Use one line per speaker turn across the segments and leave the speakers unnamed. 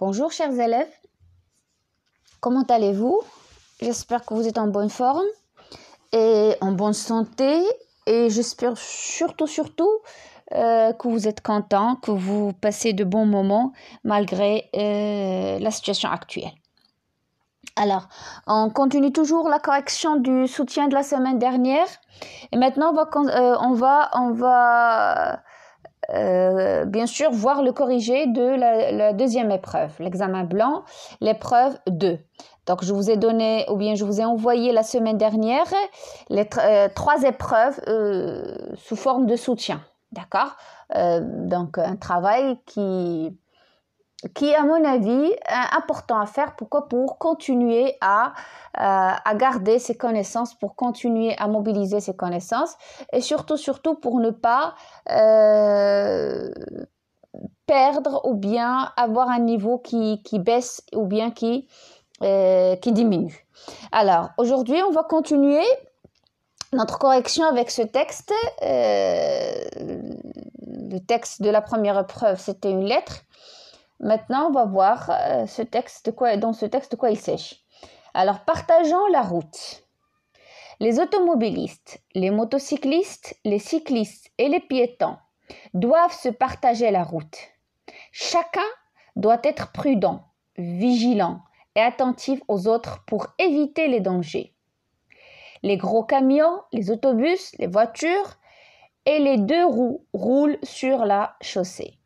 Bonjour chers élèves, comment allez-vous? J'espère que vous êtes en bonne forme et en bonne santé et j'espère surtout que vous êtes contents, que vous passez de bons moments malgré la situation actuelle. Alors, on continue toujours la correction du soutien de la semaine dernière et maintenant on va bien sûr voir le corrigé de la deuxième épreuve, l'examen blanc, l'épreuve 2. Donc je vous ai donné, ou bien je vous ai envoyé la semaine dernière les 3 épreuves sous forme de soutien, d'accord? Donc un travail qui est à mon avis important à faire. Pourquoi? Pour continuer à garder ses connaissances, pour continuer à mobiliser ses connaissances et surtout pour ne pas perdre ou bien avoir un niveau qui baisse ou bien qui diminue. Alors aujourd'hui on va continuer notre correction avec ce texte. Le texte de la première épreuve, c'était une lettre. Maintenant, on va voir dans ce texte de quoi il s'agit. Alors, partageons la route. Les automobilistes, les motocyclistes, les cyclistes et les piétons doivent se partager la route. Chacun doit être prudent, vigilant et attentif aux autres pour éviter les dangers. Les gros camions, les autobus, les voitures et les 2 roues roulent sur la chaussée.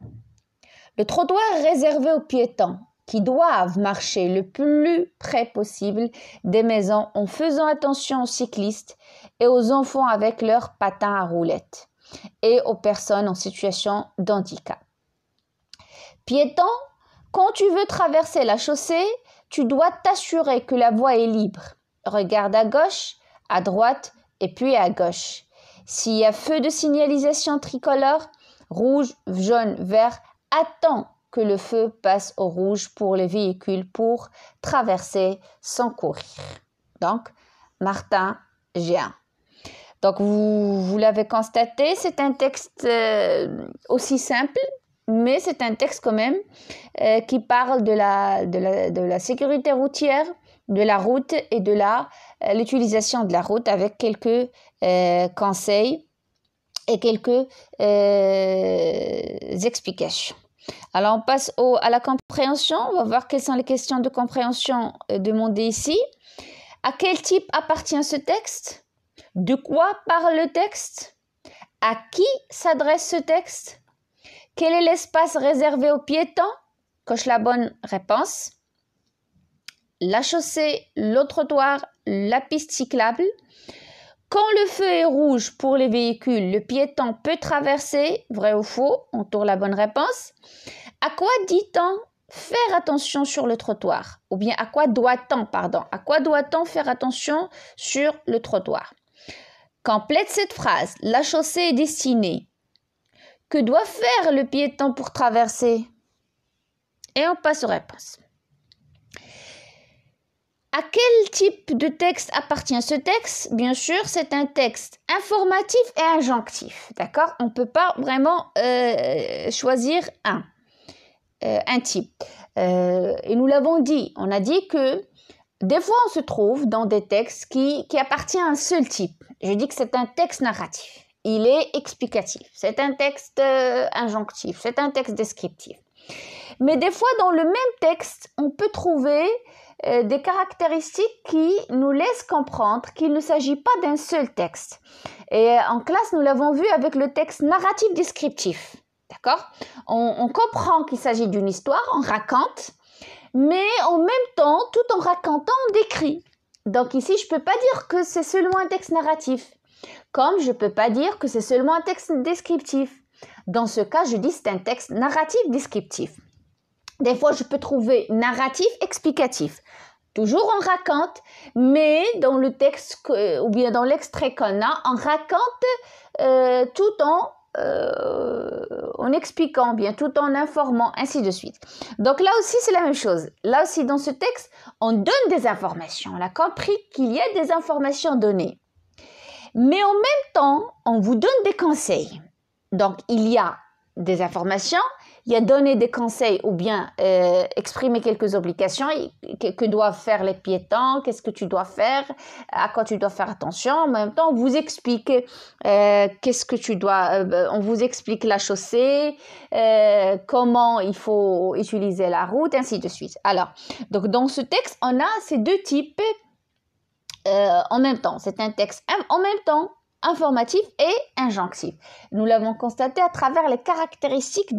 Le trottoir est réservé aux piétons qui doivent marcher le plus près possible des maisons en faisant attention aux cyclistes et aux enfants avec leurs patins à roulettes et aux personnes en situation de handicap. Piéton, quand tu veux traverser la chaussée, tu dois t'assurer que la voie est libre. Regarde à gauche, à droite et puis à gauche. S'il y a feu de signalisation tricolore, rouge, jaune, vert, attends que le feu passe au rouge pour les véhicules pour traverser sans courir. Donc, Martin Géant. Donc, vous l'avez constaté, c'est un texte aussi simple, mais c'est un texte quand même qui parle de la sécurité routière, de la route et de l'utilisation de la route avec quelques conseils et quelques explications. Alors, on passe à la compréhension. On va voir quelles sont les questions de compréhension demandées ici. À quel type appartient ce texte? De quoi parle le texte? À qui s'adresse ce texte? Quel est l'espace réservé aux piétons? Coche la bonne réponse. La chaussée, le trottoir, la piste cyclable. Quand le feu est rouge pour les véhicules, le piéton peut traverser, vrai ou faux? On tourne la bonne réponse. À quoi dit-on faire attention sur le trottoir? Ou bien à quoi doit-on faire attention sur le trottoir? Complète cette phrase. La chaussée est destinée. Que doit faire le piéton pour traverser? Et on passe aux réponses. À quel type de texte appartient ce texte? Bien sûr, c'est un texte informatif et injonctif. D'accord? On ne peut pas vraiment choisir un type. Et nous l'avons dit, on a dit que des fois on se trouve dans des textes qui appartiennent à un seul type. Je dis que c'est un texte narratif. Il est explicatif. C'est un texte injonctif. C'est un texte descriptif. Mais des fois, dans le même texte, on peut trouver des caractéristiques qui nous laissent comprendre qu'il ne s'agit pas d'un seul texte. Et en classe, nous l'avons vu avec le texte narratif descriptif. D'accord? On comprend qu'il s'agit d'une histoire, on raconte, mais en même temps, tout en racontant, on décrit. Donc ici, je ne peux pas dire que c'est seulement un texte narratif, comme je ne peux pas dire que c'est seulement un texte descriptif. Dans ce cas, je dis que c'est un texte narratif descriptif. Des fois, je peux trouver narratif explicatif. Toujours on raconte, mais dans le texte ou bien dans l'extrait qu'on a, on raconte tout en expliquant bien, tout en informant, ainsi de suite. Donc là aussi, c'est la même chose. Là aussi, dans ce texte, on donne des informations. On a compris qu'il y a des informations données. Mais en même temps, on vous donne des conseils. Donc, il y a des informations, il y a donner des conseils ou bien exprimer quelques obligations que doivent faire les piétons, qu'est-ce que tu dois faire, à quoi tu dois faire attention. En même temps, on vous explique qu'est-ce que tu dois, on vous explique la chaussée, comment il faut utiliser la route, ainsi de suite. Alors, donc dans ce texte, on a ces deux types en même temps. C'est un texte en même temps informatif et injonctif. Nous l'avons constaté à travers les caractéristiques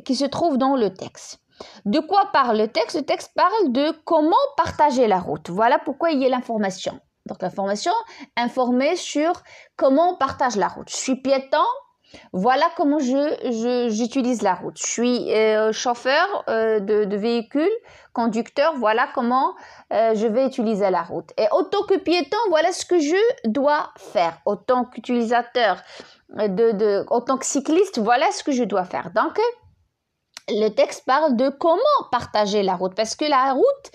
qui se trouvent dans le texte. De quoi parle le texte? Le texte parle de comment partager la route. Voilà pourquoi il y a l'information. Donc l'information, informer sur comment on partage la route. Je suis piéton, voilà comment j'utilise la route. Je suis chauffeur de véhicule, conducteur, voilà comment je vais utiliser la route. Et autant que piéton, voilà ce que je dois faire. Autant qu'utilisateur, autant que cycliste, voilà ce que je dois faire. Donc, le texte parle de comment partager la route, parce que la route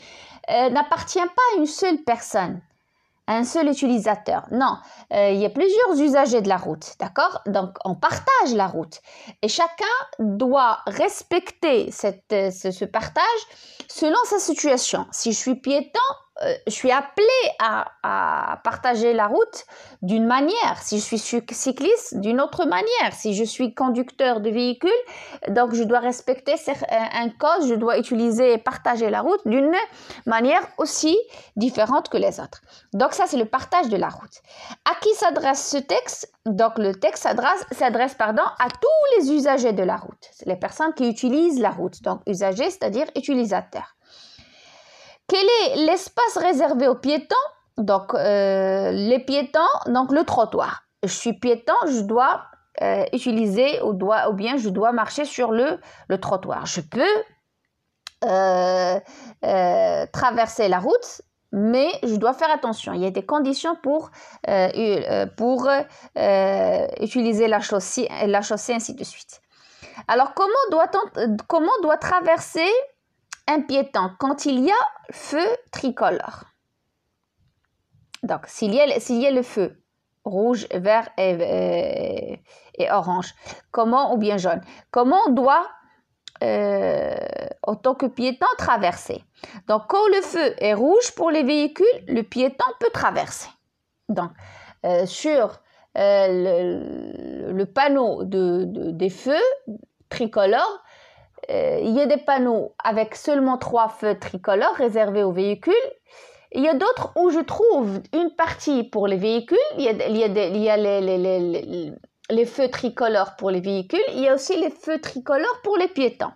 n'appartient pas à une seule personne, à un seul utilisateur. Non, il y a plusieurs usagers de la route, d'accord? Donc, on partage la route et chacun doit respecter ce partage selon sa situation. Si je suis piéton, je suis appelé à partager la route d'une manière. Si je suis cycliste, d'une autre manière. Si je suis conducteur de véhicule, donc je dois respecter un code, je dois utiliser et partager la route d'une manière aussi différente que les autres. Donc ça, c'est le partage de la route. À qui s'adresse ce texte? Donc le texte s'adresse à tous les usagers de la route. C'est les personnes qui utilisent la route. Donc usagers, c'est-à-dire utilisateurs. Quel est l'espace réservé aux piétons? Donc, les piétons, donc le trottoir. Je suis piéton, je dois utiliser ou bien je dois marcher sur le trottoir. Je peux traverser la route, mais je dois faire attention. Il y a des conditions pour utiliser la chaussée, ainsi de suite. Alors, comment doit traverser un piéton quand il y a feu tricolore? Donc, s'il y a le feu rouge, vert et orange, ou bien jaune, comment on doit, en tant que piéton, traverser? Donc, quand le feu est rouge pour les véhicules, le piéton peut traverser. Donc, sur le panneau des feux tricolores, il y a des panneaux avec seulement 3 feux tricolores réservés aux véhicules. Il y a d'autres où je trouve une partie pour les véhicules. Il y a les feux tricolores pour les véhicules. Il y a aussi les feux tricolores pour les piétons.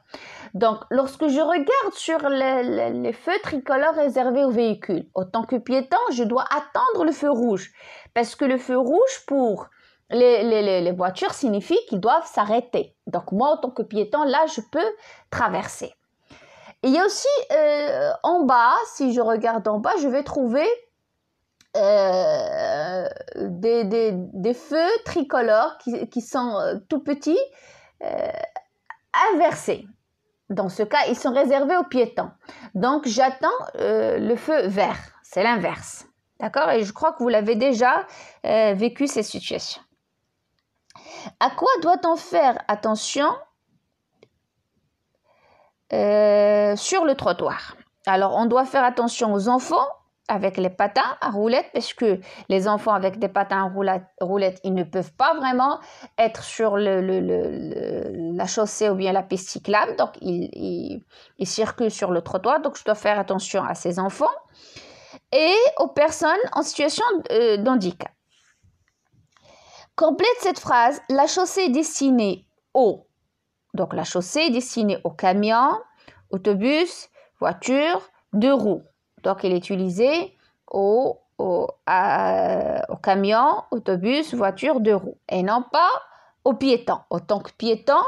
Donc, lorsque je regarde sur les feux tricolores réservés aux véhicules, en tant que piéton, je dois attendre le feu rouge. Parce que le feu rouge pour les voitures signifie qu'ils doivent s'arrêter. Donc, moi, en tant que piéton, là, je peux traverser. Il y a aussi en bas, si je regarde en bas, je vais trouver des feux tricolores qui sont tout petits, inversés. Dans ce cas, ils sont réservés aux piétons. Donc, j'attends le feu vert. C'est l'inverse. D'accord? Et je crois que vous l'avez déjà vécu, cette situation. À quoi doit-on faire attention sur le trottoir? Alors, on doit faire attention aux enfants avec les patins à roulettes, parce que les enfants avec des patins à roulettes, ils ne peuvent pas vraiment être sur la chaussée ou bien la piste cyclable. Donc, ils circulent sur le trottoir. Donc, je dois faire attention à ces enfants et aux personnes en situation d'handicap. Complète cette phrase. La chaussée est destinée aux... Donc, la chaussée est destinée aux camions, autobus, voitures, 2 roues. Donc, elle est utilisée aux camions, autobus, voitures, 2 roues. Et non pas aux piétons. En tant que piéton,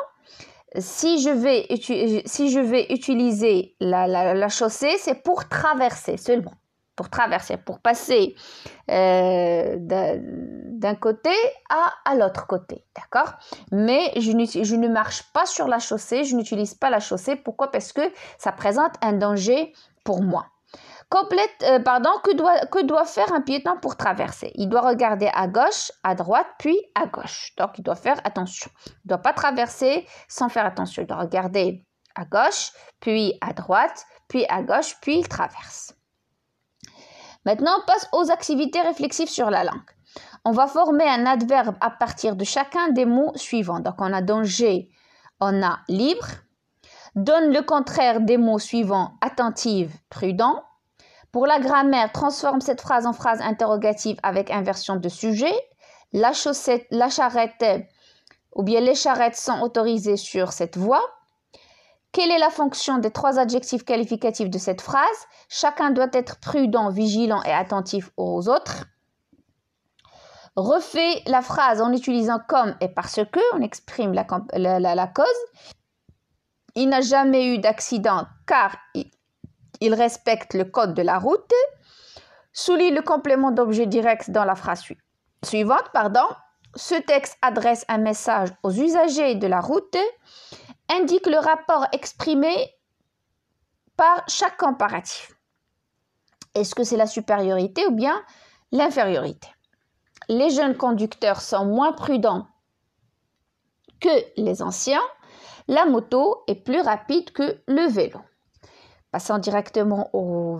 si je vais utiliser la chaussée, c'est pour traverser seulement. Pour traverser, pour passer d'un côté à l'autre côté, d'accord? Mais je ne marche pas sur la chaussée, je n'utilise pas la chaussée. Pourquoi? Parce que ça présente un danger pour moi. Que doit faire un piéton pour traverser? Il doit regarder à gauche, à droite, puis à gauche. Donc, il doit faire attention. Il ne doit pas traverser sans faire attention. Il doit regarder à gauche, puis à droite, puis à gauche, puis il traverse. Maintenant, on passe aux activités réflexives sur la langue. On va former un adverbe à partir de chacun des mots suivants. Donc, on a danger, on a libre. Donne le contraire des mots suivants, attentive, prudent. Pour la grammaire, transforme cette phrase en phrase interrogative avec inversion de sujet. La charrette ou bien les charrettes sont autorisées sur cette voie. Quelle est la fonction des 3 adjectifs qualificatifs de cette phrase? Chacun doit être prudent, vigilant et attentif aux autres. Refais la phrase en utilisant comme et parce que, on exprime la cause. Il n'a jamais eu d'accident car il respecte le code de la route. Souligne le complément d'objet direct dans la phrase suivante. Ce texte adresse un message aux usagers de la route. Indique le rapport exprimé par chaque comparatif. Est-ce que c'est la supériorité ou bien l'infériorité? Les jeunes conducteurs sont moins prudents que les anciens. La moto est plus rapide que le vélo. Passons directement aux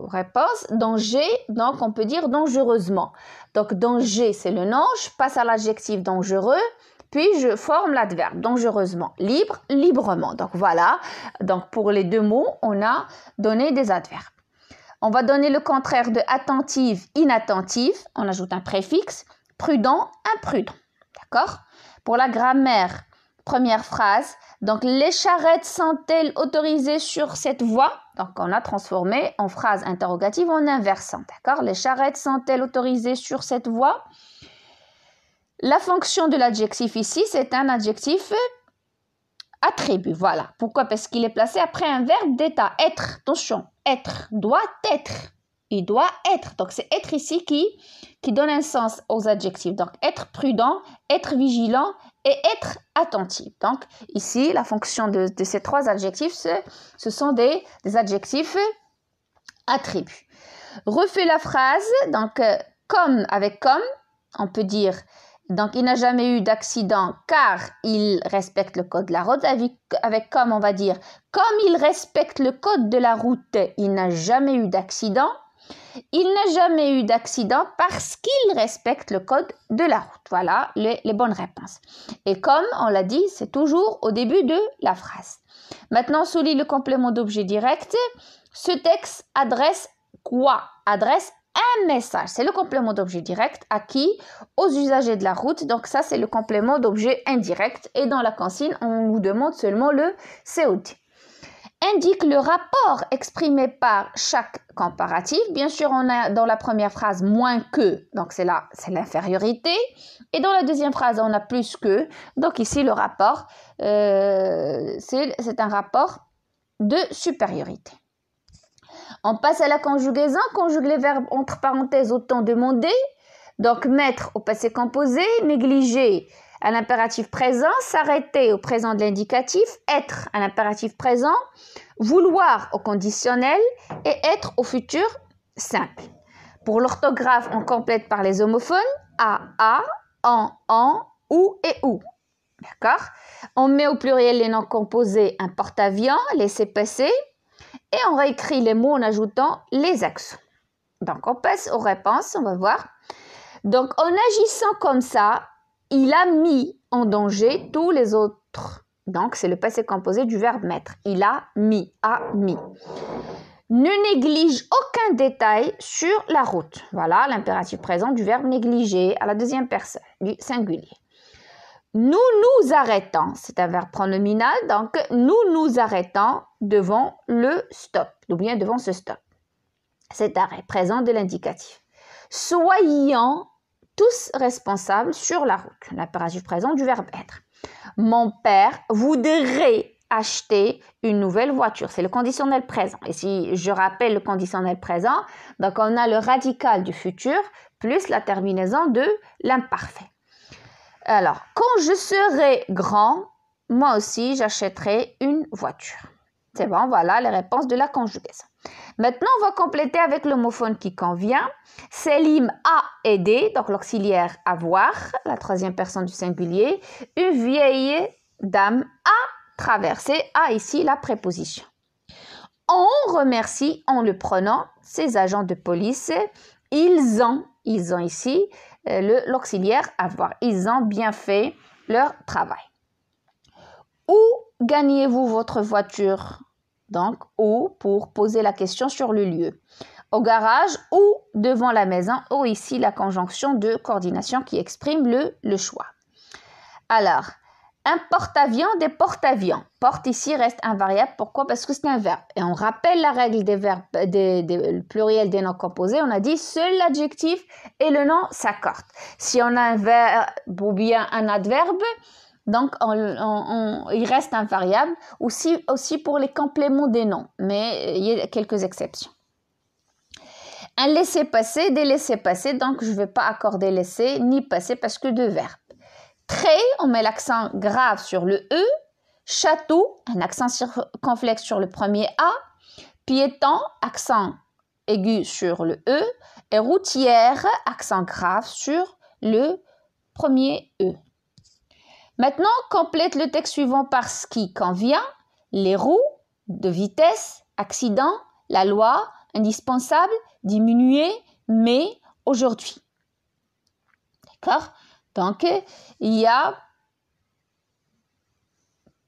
réponses. Danger, donc on peut dire dangereusement. Donc danger, c'est le nom. Je passe à l'adjectif dangereux, puis je forme l'adverbe dangereusement. Libre, librement. Donc voilà. Donc pour les 2 mots, on a donné des adverbes. On va donner le contraire de attentive, inattentive. On ajoute un préfixe. Prudent, imprudent. D'accord? Pour la grammaire, première phrase. Donc, les charrettes sont-elles autorisées sur cette voie? Donc, on a transformé en phrase interrogative en inversant. D'accord? Les charrettes sont-elles autorisées sur cette voie? La fonction de l'adjectif ici, c'est un adjectif attribut. Voilà. Pourquoi? Parce qu'il est placé après un verbe d'état. Être. Attention. Être. Doit être. Il doit être. Donc, c'est être ici qui donne un sens aux adjectifs. Donc, être prudent, être vigilant et être attentif. Donc, ici, la fonction de ces 3 adjectifs, ce sont des adjectifs attributs. Refais la phrase. Donc, avec comme, on peut dire, donc, il n'a jamais eu d'accident car il respecte le code de la route. Avec comme, on va dire, comme il respecte le code de la route, il n'a jamais eu d'accident. Il n'a jamais eu d'accident parce qu'il respecte le code de la route. Voilà les bonnes réponses. Et comme on l'a dit, c'est toujours au début de la phrase. Maintenant, souligne le complément d'objet direct. Ce texte adresse quoi? Adresse un message. C'est le complément d'objet direct à qui? Aux usagers de la route. Donc ça, c'est le complément d'objet indirect. Et dans la consigne, on nous demande seulement le COD. Indique le rapport exprimé par chaque comparatif. Bien sûr, on a dans la première phrase moins que, donc c'est l'infériorité. Et dans la deuxième phrase, on a plus que. Donc ici, le rapport, c'est un rapport de supériorité. On passe à la conjugaison. Conjugue les verbes entre parenthèses au temps demandé. Donc mettre au passé composé, négliger à l'impératif présent, s'arrêter au présent de l'indicatif, être à l'impératif présent, vouloir au conditionnel et être au futur simple. Pour l'orthographe, on complète par les homophones a, en, ou et ou. D'accord? On met au pluriel les noms composés un porte-avions, les CPC, et on réécrit les mots en ajoutant les accents. Donc, on passe aux réponses, on va voir. Donc, en agissant comme ça, il a mis en danger tous les autres. Donc, c'est le passé composé du verbe mettre. Il a mis, Ne néglige aucun détail sur la route. Voilà l'impératif présent du verbe négliger à la deuxième personne, du singulier. Nous nous arrêtons, c'est un verbe pronominal, donc nous arrêtons devant le stop, ou bien devant ce stop. Cet arrêt présent de l'indicatif. Soyons tous responsables sur la route. L'impératif présent du verbe être. Mon père voudrait acheter une nouvelle voiture. C'est le conditionnel présent. Et si je rappelle le conditionnel présent, donc on a le radical du futur plus la terminaison de l'imparfait. Alors, quand je serai grand, moi aussi j'achèterai une voiture. C'est bon, voilà les réponses de la conjugaison. Maintenant, on va compléter avec l'homophone qui convient. Selim a aidé, donc l'auxiliaire avoir, la troisième personne du singulier. Une vieille dame a traversé, a ici la préposition. On remercie en le prenant ces agents de police. Ils ont ici l'auxiliaire avoir. Ils ont bien fait leur travail. Où gagnez-vous votre voiture? Donc, où pour poser la question sur le lieu. Au garage ou devant la maison, ou ici la conjonction de coordination qui exprime le choix. Alors, un porte-avions, des porte-avions. Porte ici reste invariable. Pourquoi? Parce que c'est un verbe. Et on rappelle la règle des verbes, des pluriels des noms composés. On a dit seul l'adjectif et le nom s'accordent. Si on a un verbe ou bien un adverbe, donc il reste invariable. Aussi pour les compléments des noms. Mais il y a quelques exceptions. Un laissez-passer, des laissez-passer. Donc je ne vais pas accorder laisser ni passer parce que deux verbes. Trait, on met l'accent grave sur le E. Château, un accent circonflexe sur le premier A. Piéton, accent aigu sur le E. Et routière, accent grave sur le premier E. Maintenant, complète le texte suivant par ce qui convient. Les roues, de vitesse, accident, la loi, indispensable, diminuer, mais aujourd'hui. D'accord? Donc, il y a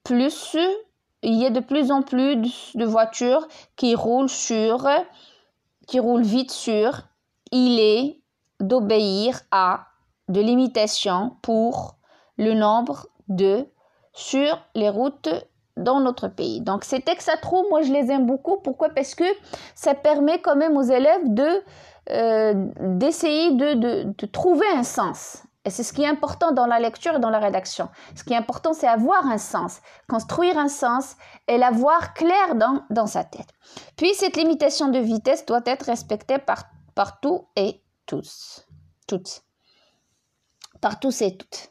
de plus en plus de voitures qui roulent vite sur, il est d'obéir à, de limitation pour le nombre de sur les routes dans notre pays. Donc, ces textes à trous, moi, je les aime beaucoup. Pourquoi? Parce que ça permet quand même aux élèves d'essayer de trouver un sens. Et c'est ce qui est important dans la lecture et dans la rédaction. Ce qui est important, c'est avoir un sens, construire un sens et l'avoir clair dans sa tête. Puis, cette limitation de vitesse doit être respectée par tous et tous. Toutes. Par tous et toutes.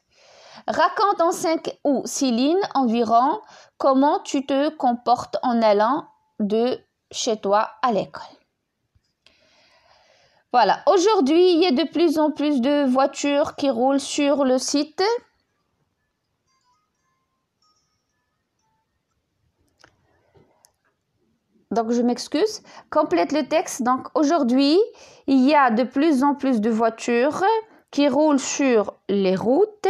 Raconte en 5 ou 6 lignes environ comment tu te comportes en allant de chez toi à l'école. Voilà, aujourd'hui, il y a de plus en plus de voitures qui roulent sur le site. Donc, je m'excuse. Complète le texte. Donc, aujourd'hui, il y a de plus en plus de voitures qui roulent sur les routes.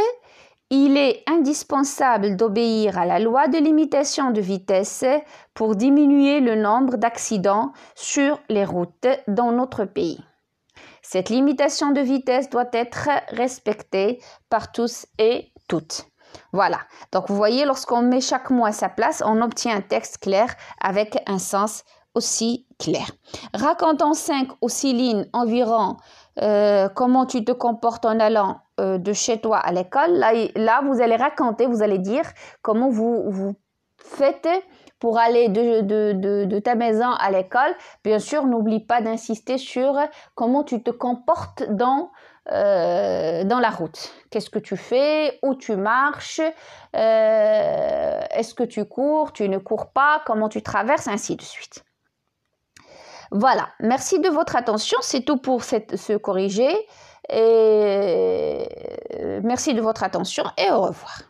Il est indispensable d'obéir à la loi de limitation de vitesse pour diminuer le nombre d'accidents sur les routes dans notre pays. Cette limitation de vitesse doit être respectée par tous et toutes. Voilà. Donc, vous voyez, lorsqu'on met chaque mot à sa place, on obtient un texte clair avec un sens aussi clair. Raconte en 5 ou 6 lignes environ comment tu te comportes en allant de chez toi à l'école. Là, vous allez raconter, vous allez dire comment vous faites pour aller de ta maison à l'école. Bien sûr, n'oublie pas d'insister sur comment tu te comportes dans la route. Qu'est-ce que tu fais? Où tu marches? Est-ce que tu cours? Tu ne cours pas? Comment tu traverses? Ainsi de suite. Voilà. Merci de votre attention. C'est tout pour ce corrigé. Et merci de votre attention et au revoir.